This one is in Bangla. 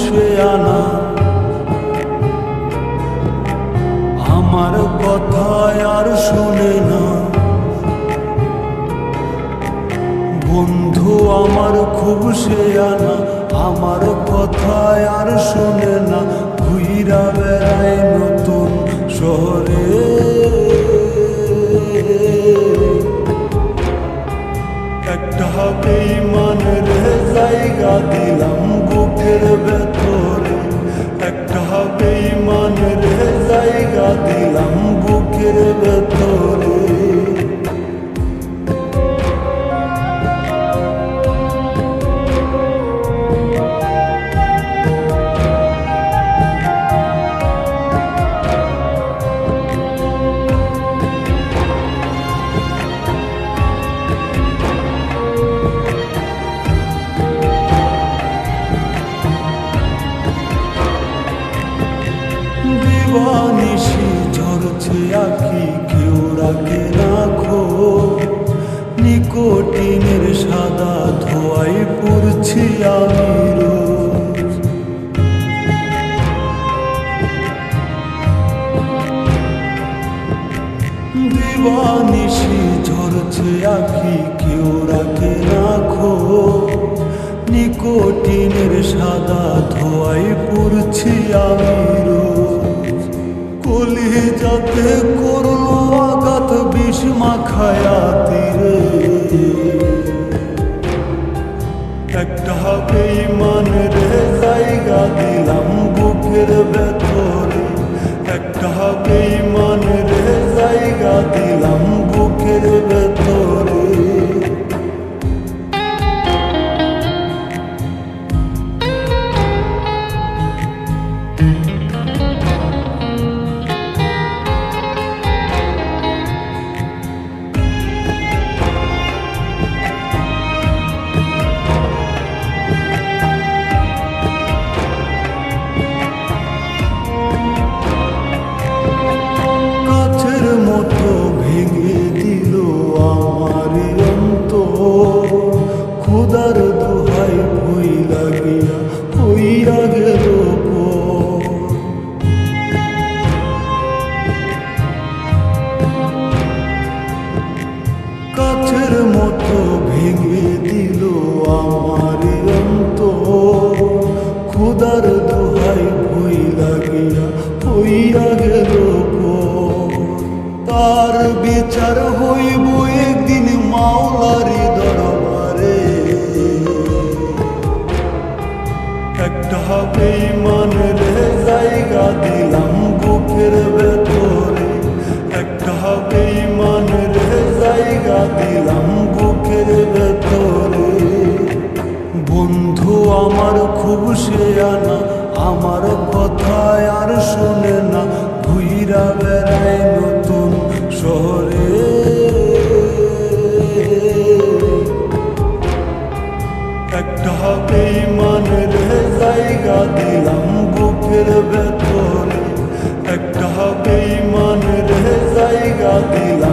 সে আনা, আমার কথায় আর শোনে না। বন্ধু আমার খুব সে আনা, আমার কথায় আর শোনে না। ঘুইরা বেড়ায় নতুন শহরে, একটা বেঈমানের জায়গা দিলাম বুকের ভেতরে, একটা বেঈমানের জায়গা দিলাম বুকের ভেতরে। দিবানিশি ঝরছে আঁখি, কেউ রাখে না খোঁজ। নিকোটিনের সাদা ধোঁয়ায় পড়ছি আমি রোজ। দিবানিশি ঝরছে আঁখি, কেউ রাখে না খোঁজ। নিকোটিনের সাদা ধোঁয়ায় পড়ছি আমি রোজ। কলিজাতে করলো আঘাত বিষ মাখায়া তীরে, একটা বেঈমানের জায়গা দিলাম বুকের ভেতরে, একটা বেঈমানের জায়গা দিলাম বুকের ভেতরে। ভেঙে দিল আমার অন্তর, খোদার দোহাই ভই লাগিয়া হইয়া গেল পর। কাছের মতো ভেঙে দিল আমার অন্তর, খোদার দোহাই ভই লাগিয়া হইয়া গেল পর। তার বিচার হইব একদিন মাওলারি দরবারে, একটা বেঈমানের জায়গা দিলাম বুকের ভেতরে, একটা বেঈমানের জায়গা দিলাম বুকের ভেতরে। বন্ধু আমার খুব সে আনা, আমার কথায় আর শোনে না। ঘুইরা বেড়ায় নতুন শহরে, একটা বেঈমানের জায়গা দিলাম বুকের ভেতরে, একটা বেঈমানের জায়গা দিলাম